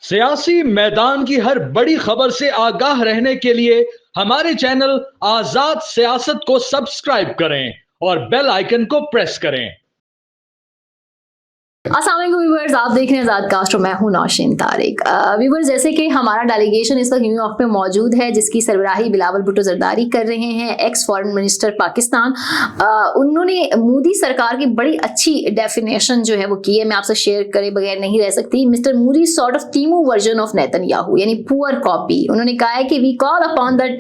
सियासी मैदान की हर बड़ी खबर से आगाह रहने के लिए हमारे चैनल आजाद सियासत को सब्सक्राइब करें और बेल आइकन को प्रेस करें। अस्सलाम वालेकुम व्यूअर्स, आप देख रहे हैं आजाद कास्ट और मैं हूं नौशीन तारिक। व्यूअर्स, जैसे कि हमारा डेलीगेशन इस वक्त न्यूयॉर्क में मौजूद है जिसकी सरबराही बिलावल भुट्टो जरदारी कर रहे हैं, एक्स फॉरेन मिनिस्टर पाकिस्तान। उन्होंने मोदी सरकार की बड़ी अच्छी डेफिनेशन जो है वो की है, मैं आपसे शेयर करे बगैर नहीं रह सकती। Mister Modi sort of Temu version of Netanyahu, यानी पुअर कॉपी। उन्होंने कहा है कि we call upon that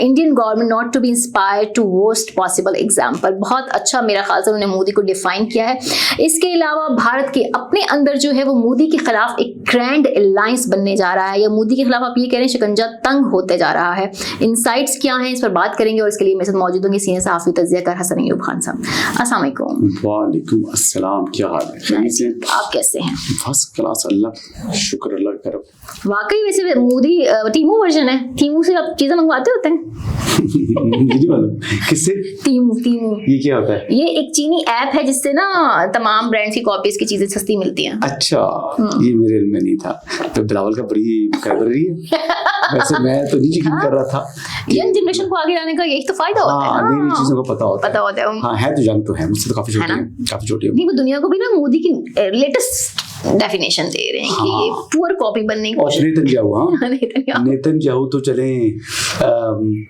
Indian government not to be inspired to worst possible example. बहुत अच्छा मेरा ख्याल से उन्होंने मोदी को डिफाइन किया है। इसके अलावा भारत कि अपने अंदर जो है वो मोदी के खिलाफ एक ग्रैंड अलायंस बनने जा रहा है, या मोदी के खिलाफ आप ये कह रहे हैं शिकंजा तंग होते जा रहा है। इनसाइट्स क्या हैं इस पर बात करेंगे और इसके लिए मेरे साथ मौजूद होंगे सीनियर सहाफी तज्जियाकार हसन अय्यूब खान साहब। अस्सलाम वालेकुम। वालेकुम अस्सलाम, क्या हाल है? आप कैसे हैं? फर्स्ट क्लास, अल्लाह शुक्र, अल्लाह करम। वाकई वैसे मोदी टीमू वर्जन है। टीमू से आप चीजें मंगवाते होते हैं? नहीं मालूम किससे? टीमू ये क्या होता है? ये एक चीनी ऐप है जिससे ना तमाम ब्रांड्स की कॉपीज की चीजें सस्ती मिलती हैं। अच्छा, ये मेरे इल्म में नहीं था। तो बिलावल का बड़ी कैबरी है। वैसे मैं तो नहीं यकीन कर रहा था। यंग जनरेशन को आगे लाने का यही तो फायदा होता है। हाँ, नई चीजों का पता होता है। हाँ, है तो जानते तो है, मुझसे तो काफी छोटे हैं, काफी छोटे हैं। नहीं, वो दुनिया को भी ना मोदी की लेटेस्ट डेफिनेशन दे रहे हैं कि पुअर कॉपी बनने की कोशिश। नेतन्याहू तो चले,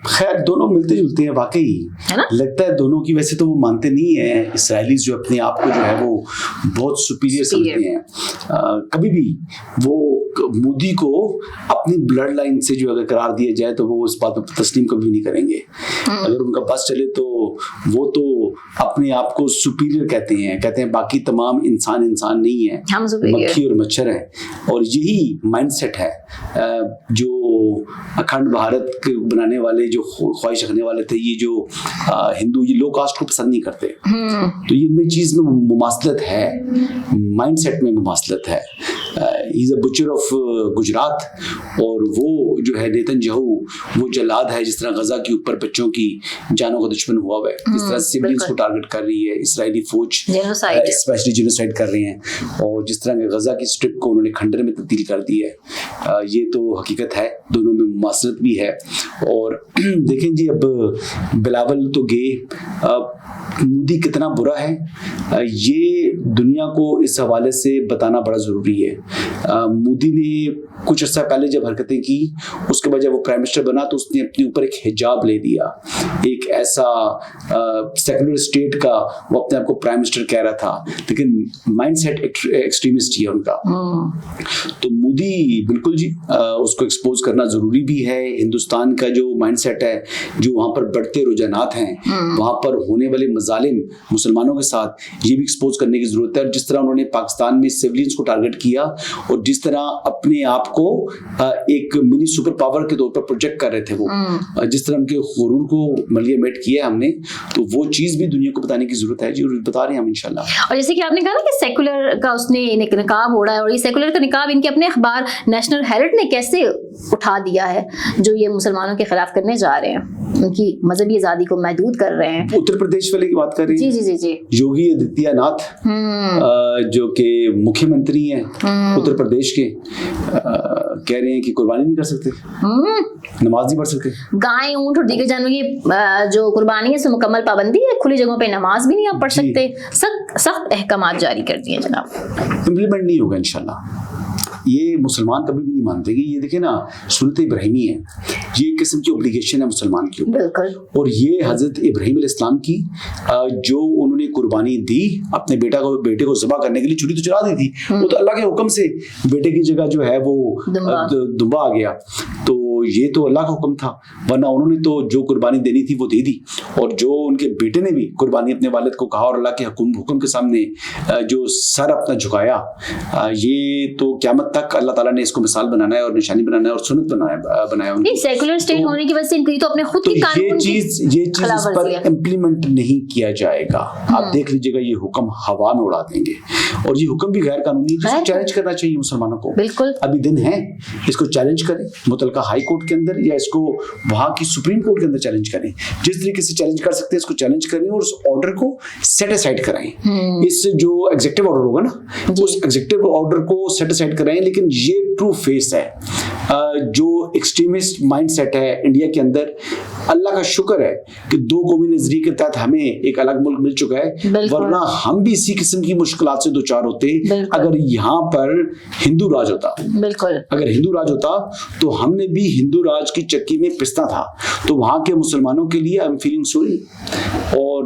खैर दोनों मिलते जुलते हैं वाकई, लगता है दोनों की। वैसे तो वो मानते नहीं है इसराइलीज जो अपने आप को जो है वो बहुत सुपीरियर समझते हैं। कभी भी वो मोदी को अपनी ब्लड लाइन से जो अगर करार दिया जाए तो वो उस बात को तस्लीम कभी नहीं करेंगे। अगर उनका बस चले तो वो तो अपने आप को सुपीरियर कहते हैं बाकी तमाम इंसान नहीं है, मक्खी और मच्छर है। और यही माइंडसेट है जो अखंड भारत के बनाने वाले, जो ख्वाहिश रखने वाले थे, ये जो हिंदू ये लो कास्ट को पसंद नहीं करते। तो ये इनमें चीज में मुमासलत है, माइंडसेट में मुमासलत है। He's a butcher of Gujarat, और वो जो है नेतन्याहू वो जल्लाद है। जिस तरह गजा के ऊपर बच्चों की जानों का दुश्मन हुआ है, जिस तरह सिविलियंस को टारगेट कर रही है इजरायली फौज, स्पेशली जेनोसाइड कर रही है, और जिस तरह गजा की स्ट्रिप को उन्होंने खंडर में तब्दील कर दी है, ये तो हकीकत है। दोनों में मुमासलत भी है। और देखें जी, अब बिलावल तो गए, मोदी कितना बुरा है ये दुनिया को इस हवाले से बताना बड़ा जरूरी है। मोदी ने कुछ अर्सा पहले जब हरकतें की, उसके बाद जब वो प्राइम मिनिस्टर बना तो उसने अपने ऊपर एक हिजाब ले दिया। एक ऐसा सेकुलर स्टेट का वो अपने आप को प्राइम मिनिस्टर कह रहा था, लेकिन माइंडसेट एक्सट्रीमिस्ट ही है उनका। तो मोदी बिल्कुल जी उसको एक्सपोज करना जरूरी भी है। हिंदुस्तान का जो माइंडसेट है, जो वहां पर बढ़ते रुझानात हैं, वहां पर होने वाले मजालिम मुसलमानों के साथ, ये भी एक्सपोज करने की जरूरत है। और जिस तरह उन्होंने पाकिस्तान में सिविलियंस को टारगेट किया और जिस तरह अपने आप को एक मिनी सुपर पावर के तौर पर प्रोजेक्ट कर रहे थे, वो जिस तरह उनके गुरूर को मलियामेट किया हमने, तो वो चीज भी दुनिया को बताने की जरूरत है जी, और बता रहे हैं हम इंशाल्लाह। और जैसे कि आपने कहा ना कि सेकुलर का उसने निकाब ओढ़ा है, और ये सेकुलर का निकाब इनके अपने अखबार नेशनल हेराल्ड ने कैसे उठा दिया है, जो ये मुसलमानों के खिलाफ करने जा रहे हैं, उनकी मजहबी आजादी को महदूद कर रहे हैं। उत्तर प्रदेश वाले की बात कर रहे हैं। जी जी जी, योगी आदित्यनाथ जो के मुख्यमंत्री हैं उत्तर प्रदेश के, कह रहे हैं कि कुर्बानी नहीं कर सकते, नमाज नहीं पढ़ सकते। गाय, ऊंट और दीगर जानवरों की जो कुर्बानी है उसमें मुकम्मल पाबंदी है। खुली जगहों पे नमाज भी नहीं आप पढ़ सकते। सख्त अहकाम जारी कर दिए जनाब। इम्प्लीमेंट नहीं होगा इंशाल्लाह। ये मुसलमान कभी भी नहीं मानते कि ये देखिए ना, सुन्नत इब्राहिमी है, ये एक किस्म की ऑब्लिगेशन है मुसलमान की ऊपर। और ये हजरत इब्राहिम अलैहिस्सलाम की जो उन्होंने कुर्बानी दी अपने बेटे को ज़बह करने के लिए, छुरी तो चला दी थी, वो तो अल्लाह के हुक्म से बेटे की जगह जो है वो दुम्बा आ गया। तो ये तो अल्लाह का हुक्म था, वरना उन्होंने तो जो कुर्बानी देनी थी वो दे दी। और जो उनके बेटे ने भी कुर्बानी अपने वालिद को कहा और अल्लाह के हुक्म के सामने जो सर अपना झुकाया, ये तो क़यामत तक अल्लाह ताला ने इसको मिसाल बनाना है और निशानी बनाना है और सुन्नत बनाया नहीं, सेकुलर स्टेट होने की वजह से इनकी तो अपने खुद की कानून ये चीज इस पर इम्प्लीमेंट नहीं किया जाएगा। आप देख लीजिएगा, ये हुक्म हवा में उड़ा देंगे, और ये हुक्म भी गैर कानूनी, जिसको चैलेंज करना चाहिए मुसलमानों को। बिल्कुल, अभी दिन है, इसको चैलेंज करें। मुतलका हाई कोर्ट के अंदर या इसको वहां की सुप्रीम कोर्ट के अंदर चैलेंज करें। जिस तरीके से चैलेंज कर सकते हैं इसको चैलेंज करें और उस ऑर्डर को सेट असाइड कराएं। इस जो एग्जीक्यूटिव ऑर्डर होगा ना, उस एग्जीक्यूटिव ऑर्डर को सेट असाइड कराएं। लेकिन ये ट्रू फेस है जो एक्सट्रीमिस्ट माइंडसेट है इंडिया के अंदर। अल्लाह का शुक्र है कि 2 कौमी नजरिए के तहत हमें एक अलग मुल्क मिल चुका है, वरना हम भी इसी किस्म की मुश्किलात से दो चार होते अगर यहाँ पर हिंदू राज होता। बिल्कुल, अगर हिंदू राज होता तो हमने भी हिंदू राज की चक्की में पिसता था। तो वहां के मुसलमानों के लिए आई एम फीलिंग सॉरी। और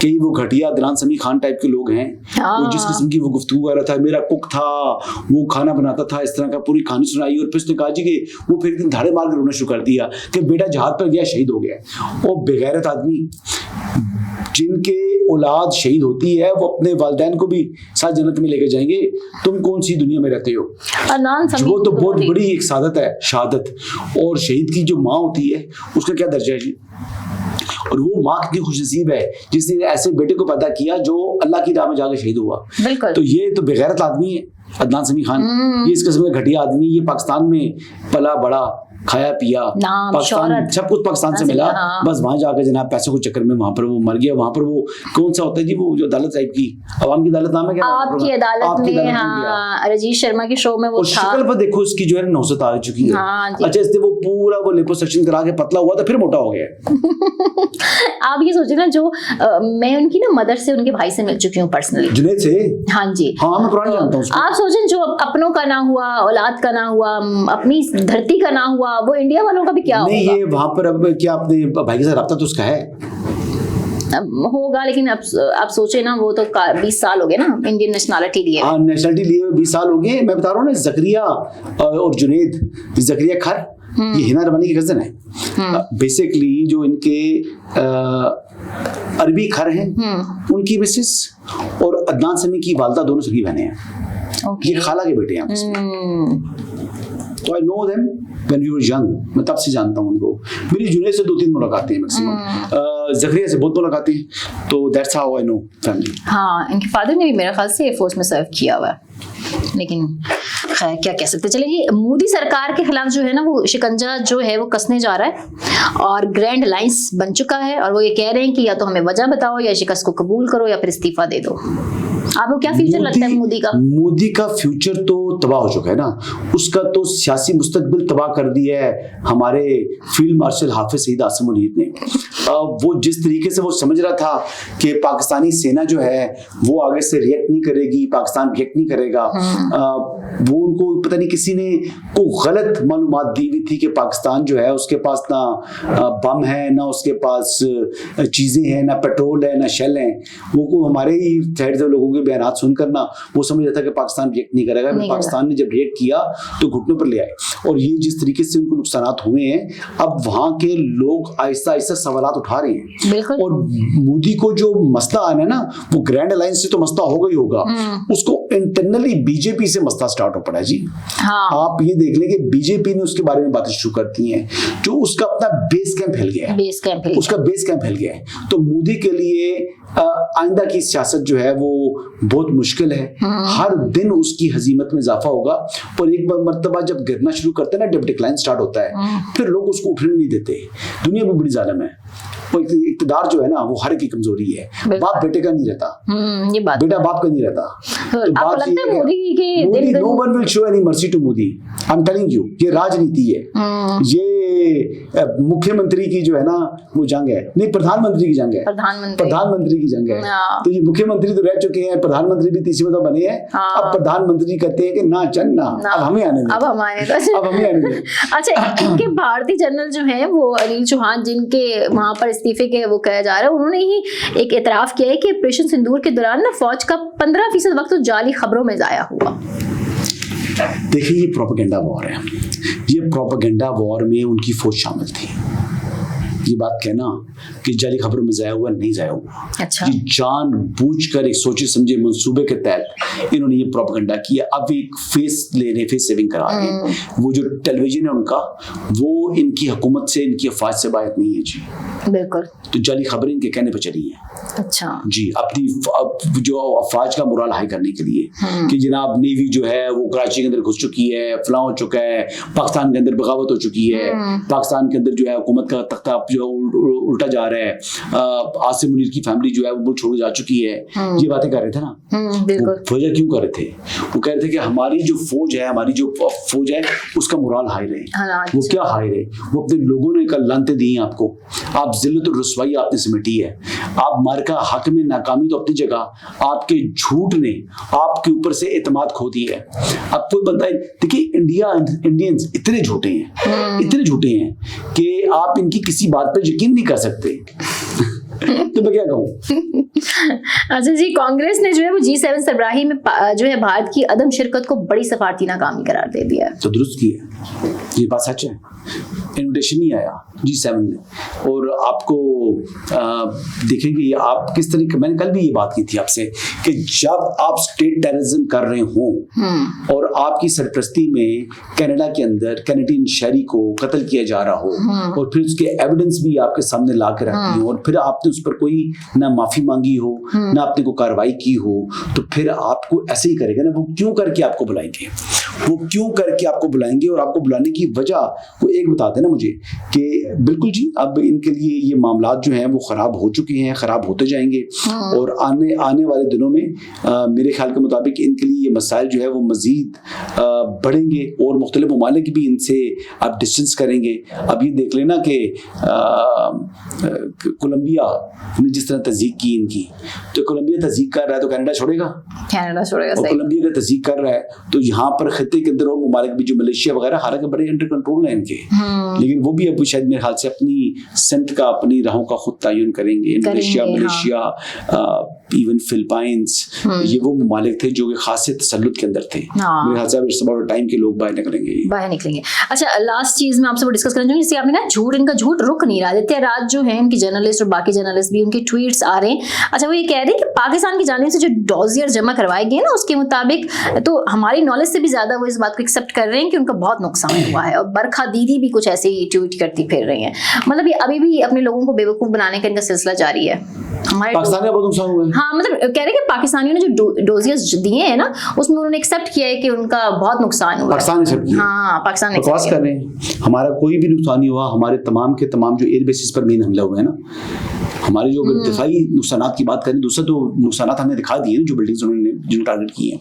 कई वो घटिया अदनान समी खान टाइप के लोग हैं, वो जिस किस्म की वो गुफ्तगू कर रहा था, मेरा कुक था, वो खाना बनाता था, इस तरह का पूरी कहानी सुनाई। और फिर उसने कहा जी कि वो फिर एक दिन धाड़े मार कर रोना शुरू कर दिया कि बेटा जहाज पर गया, शहीद हो गया। और बेगैरत आदमी जिनके औलाद शहीद होती है वो अपने वालिदैन को भी साथ जन्नत में लेकर जाएंगे। तुम कौन सी दुनिया में रहते हो? वो तो बहुत बड़ी एक सादत है, शहादत। और शहीद की जो माँ होती है उसका क्या दर्जा है जी? और वो माँ कितनी खुशनसीब है जिसने ऐसे बेटे को पैदा किया जो अल्लाह की राह में जाकर शहीद हुआ। तो ये तो बेगैरत आदमी है अदनान समी खान। ये इस किस्म का घटिया आदमी, ये पाकिस्तान में पला बड़ा, खाया पिया, पाकिस्तान सब कुछ पाकिस्तान से मिला। बस वहां जाकर जनाब पैसों के चक्कर में वहां पर वो मर गया। वहां पर वो कौन सा होता है जी, वो जो अदालत टाइप की, अवाम की अदालत नाम है क्या? आपकी अदालत में, हाँ, रजीश शर्मा के शो में वो था। शक्ल पर देखो उसकी जो है नौसत आ चुकी है। अच्छा, इससे वो पूरा वो लिपोसक्शन करा के पतला हुआ था, फिर मोटा हो गया। आप ये सोचिए ना, जो मैं उनकी ना मदर से, उनके भाई से मिल चुकी हूँ पर्सनली, जुनैद से। हाँ जी, हाँ, मैं पुराना जानता हूँ। आप सोचें, जो अपनों का ना हुआ, औलाद का ना हुआ, अपनी धरती का ना हुआ, वो इंडिया वालों का भी क्या नहीं होगा? ये वहां पर अब क्या अपने भाई के साथ रब्ता तो उसका है होगा, लेकिन अब आप सोचे ना, वो तो 20 साल हो गए ना इंडियन नेशनलिटी लिए। हाँ, नेशनलिटी लिए 20 साल हो गए। मैं बता रहा हूँ ना, जकरिया और जुनैद, जकरिया खर, ये हिना रबानी के कजन है। बेसिकली जो इनके अरबी खर हैं, उनकी मिसेस और अदनान समी की वालदा दोनों सगी बहनें हैं। ये खाला के बेटे हैं। तो I know them when we were young, मैं तब से जानता हूँ उनको। मेरी जुनैद से 2-3 मुलाकातें मैक्सिमम, जकरिया से बहुत मुलाकातें, तो that's how I know family. हाँ, इनके फादर ने भी मेरे ख्याल से एयरफोर्स में सर्व किया हुआ है, लेकिन खैर क्या कह सकते। चलिए, मोदी सरकार के खिलाफ जो है ना, वो शिकंजा जो है वो कसने जा रहा है और ग्रैंड अलायंस बन चुका है। और वो ये कह रहे हैं कि या तो हमें वजह बताओ, या शिकस्त को कबूल करो, या फिर इस्तीफा दे दो। आपको क्या फ्यूचर लगता है मोदी का? मोदी का फ्यूचर तो तबाह हो चुका है ना। उसका तो सियासी मुस्तकबिल तबाह कर दिया है हमारे फील्ड मार्शल हाफिज सईद आसिम मुनीर ने। वो जिस तरीके से वो समझ रहा था कि पाकिस्तानी सेना जो है वो आगे से रिएक्ट नहीं करेगी, पाकिस्तान रिएक्ट नहीं करेगा, वो उनको पता नहीं किसी ने को गलत मालूमात दी हुई थी कि पाकिस्तान जो है उसके पास ना बम है, ना उसके पास चीजें हैं, ना पेट्रोल है, ना शेल है। वो हमारे ही साइड से लोगों के बयानात सुनकर ना वो समझ रहा था कि पाकिस्तान रिएक्ट नहीं करेगा। पाकिस्तान ने जब रिएक्ट किया तो घुटनों पर ले आए। और ये जिस तरीके से उनको नुकसानात हुए हैं, अब वहां के लोग आहिस्ता आहिस्ता सवालात उठा रहे हैं। और मोदी को जो मसला आना है ना, वो ग्रैंड अलायंस से तो मसला होगा ही होगा, उसको इंटरनली बीजेपी से मसला स्टार्ट हो पड़ा जी। हाँ। आप ये देख लें कि बीजेपी ने उसके बारे में बातें शुरू कर दी हैं, जो उसका अपना बेस कैंप फैल गया है, उसका बेस कैंप फैल गया है। तो मोदी के लिए आइंदा की सियासत जो है वो बहुत मुश्किल है। हर दिन उसकी हजीमत में इजाफा होगा। और एक बार मर्तबा जब गिरना शुरू करते हैं ना, जब डिक्लाइन स्टार्ट होता है, फिर लोग उसको उठने नहीं देते। दुनिया में बड़ी जालिम है। इक़्तिदार जो है ना, वो हर की कमजोरी है। बाप बेटे का नहीं रहता, ये बात बेटा बाप का नहीं रहता। तो बात ये है, Modi no one will show any mercy to Modi. I am telling you, ये राजनीति है। ये मुख्यमंत्री की जो है ना वो जंग है, नहीं प्रधानमंत्री की जंग है। प्रधानमंत्री की जंग है। तो ये मुख्यमंत्री तो रह चुके हैं, प्रधानमंत्री भी तीसरी बार बने हैं। अब प्रधानमंत्री कहते हैं कि ना चलना, अब हमें आने दे, अब हमें आने दे। अच्छा, इनके भारतीय जनरल जो है वो अनिल चौहान, जिनके वहां पर इस्तीफे के वो कहा जा रहा है, उन्होंने ही एक एतराफ किया है कि ऑपरेशन सिंदूर के दौरान ना फौज का 15% वक्त तो जाली खबरों में जाया हुआ। देखिए, ये प्रोपेगेंडा वॉर है। ये प्रोपेगेंडा वॉर में उनकी फौज शामिल थी। ये बात कहना कि जाली खबरों में ज़ाया हुआ नहीं ज़ाया हुआ। अच्छा। ये जानबूझकर एक सोचे समझे मंसूबे के तहत इन्होंने ये प्रोपेगेंडा किया। अब एक फेस ले रहे, फेस सेविंग करा रहे हैं। वो जो टेलीविजन है उनका, वो इनकी हुकूमत से, इनकी अफवाज से बात नहीं है जी, बिल्कुल। तो जाली खबरें इनके कहने पर चली हैं। अच्छा जी, अपनी जो अफवाज का मोरल हाई करने के लिए कि जनाब नेवी जो है वो कराची के अंदर घुस चुकी है, फलां हो चुका है, पाकिस्तान के अंदर बगावत हो चुकी है, पाकिस्तान के अंदर जो है हुकूमत का तख्ता जो उल्टा जा रहा है, आसिम मुनीर की फैमिली जो है वो मुल्क छोड़ जा चुकी है, ये बातें कर रहे थे ना। वजह क्यों कर रहे थे? वो कह रहे थे कि हमारी जो फौज है, हमारी जो फौज है उसका मोरल हाई रहे। वो क्या हाई रहे? वो अपने लोगों ने कल लानते दी आपको, आप जिल्लत और रुसवाई आपने समेटी है, आप मार्का हक में नाकामी तो अपनी जगह, आपके झूठ ने आपके ऊपर से एतमाद खो दी है। अब कोई बंदा, देखिए इंडियंस इतने झूठे हैं, इतने झूठे हैं कि आप इनकी किसी बात पर यकीन नहीं कर सकते। तो मैं क्या कहूँ। अच्छा जी, कांग्रेस ने जो है वो G7 सरबराही में जो है भारत की अदम शिरकत को बड़ी सफारती नाकामी करार दे दिया है। तो दुरुस्त किया, ये बात सच है। इन्विटेशन नहीं आया G7 में, और आपको देखेंगे आप किस तरीके, मैंने कल भी ये बात की थी आपसे कि जब आप स्टेट टेररिज्म कर रहे हो और आपकी सरपरस्ती में कनाडा के अंदर कैनेडियन शहरी को कत्ल किया जा रहा हो और फिर उसके एविडेंस भी आपके सामने ला के रखती हो और फिर आपने उस पर कोई ना माफी मांगी हो ना आपने कोई कार्रवाई की हो, तो फिर आपको ऐसे ही करेगा ना। वो क्यों करके आपको बुलाएंगे, वो क्यों करके आपको बुलाएंगे, और आपको बुलाने की वजह को एक बताते ना मुझे कि बिल्कुल जी अब इनके लिए ये मामलात जो हैं वो खराब हो चुके हैं, खराब होते जाएंगे और आने वाले दिनों में मेरे ख्याल के मुताबिक इनके लिए ये मसाइल जो है वो मजीद बढ़ेंगे और मुख्तलिफ ममालिक भी इनसे अब डिस्टेंस करेंगे। अब ये देख लेना कि कोलंबिया ने जिस तरह तस्दीक की इनकी, तो कोलंबिया तस्दीक कर रहा है तो कनाडा छोड़ेगा, और कोलंबिया का तस्दीक कर रहा है तो यहाँ पर खत्ते के अंदर और ममालिक भी जो मलेशिया वगैरह हालांकि बड़े अंडर कंट्रोल है इनके, लेकिन वो भी अब शायद मेरे ख्याल से अपनी सेंट का, अपनी राहों का खुद तयन करेंगे। इंडोनेशिया, मलेशिया, इवन फिलिपाइंस, ये वो ममालिक थे जो खास तसल्लुत के अंदर थे। मेरे ख्याल से इट्स अबाउट टाइम के लोग बाहर निकलेंगे। अच्छा, लास्ट चीज मैं आपसे वो डिस्कस करना चाहूंगी, जैसे आपने कहा झूठ, इनका झूठ रुक नहीं रहा। आदित्य राज जो है इनके जर्नलिस्ट और बाकी जर्नलिस्ट भी, उनके ट्वीट्स आ रहे हैं। अच्छा, वो ये कह रहे हैं कि पाकिस्तान की जानिब से जो डॉजियर जमा करवाए गए ना उसके मुताबिक, तो हमारी नॉलेज से भी ज्यादा वो इस बात को एक्सेप्ट कर रहे हैं कि उनका बहुत नुकसान हुआ है। और बरखा दीदी भी कुछ ऐसे ही ट्वीट करती फिर रही हैं। मतलब ये अभी भी अपने लोगों को बेवकूफ बनाने का इनका सिलसिला जारी है। हमारे पाकिस्तान का बहुत नुकसान हुआ है। हाँ, मतलब कह रहे हैं कि पाकिस्तानियों ने जो डोजियर्स दिए हैं ना उसमें उन्होंने एक्सेप्ट किया है कि उनका बहुत नुकसान हुआ। पाकिस्तान ने एक्सेप्ट किया। हाँ, पाकिस्तान ने बकवास कर रहे हैं। हमारा कोई भी नुकसान नहीं हुआ। हमारे तमाम के तमाम जो एयर बेसिस पर मेन हमला हुआ है ना, हमारे जो दिफाई नुकसानात की बात करें, दूसरा तो नुकसानात हमने दिखा दिए जो बिल्डिंग्स उन्होंने जिन टारगेट किए हैं,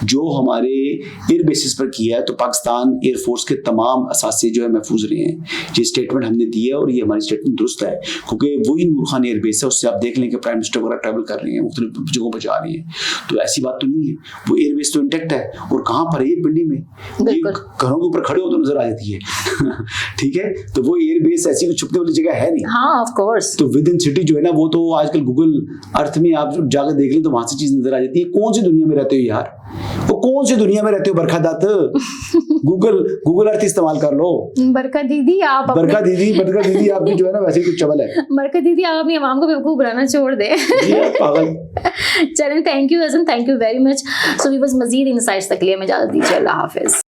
जो हमारे एयर बेसिस पर किया है, तो पाकिस्तान एयरफोर्स के तमाम असासे जो है महफूज रहे हैं। ये स्टेटमेंट हमने दी है और ये हमारी स्टेटमेंट दुरुस्त है, क्योंकि वही नूर खान एयर बेस है, उससे आप देख लें कि प्राइम मिनिस्टर वगैरह ट्रैवल कर रहे हैं, मुख्तलिफ जगहों पर जा रहे हैं, तो ऐसी बात तो नहीं है। वो एयर बेस तो इंटेक्ट है। और कहाँ पर है ये? पिंडी में। घरों के ऊपर खड़े हो तो नजर आ जाती है। ठीक है, तो वो एयर बेस ऐसी कोई छुपने वाली जगह है नहीं। हाँ, ऑफ कोर्स। तो विद इन सिटी जो है ना, वो तो आजकल गूगल अर्थ में आप जाकर देख लें तो वहां से चीज नजर आ जाती है। कौन सी दुनिया में रहते हो यार, वो कौन सी दुनिया में रहते हो बरखा दत्त? गूगल अर्थ इस्तेमाल कर लो। बरखा दीदी आप भी जो है ना वैसे कुछ चवल है। बरखा दीदी आप अपनी आवाम को बेवकूफ बनाना छोड़ दे। पागल। चलें, thank you Hasan, thank you very much. So we बस मजीद इनसाइट्स तक लिए मैं इजाजत दीजिए। अल्लाह हाफिज।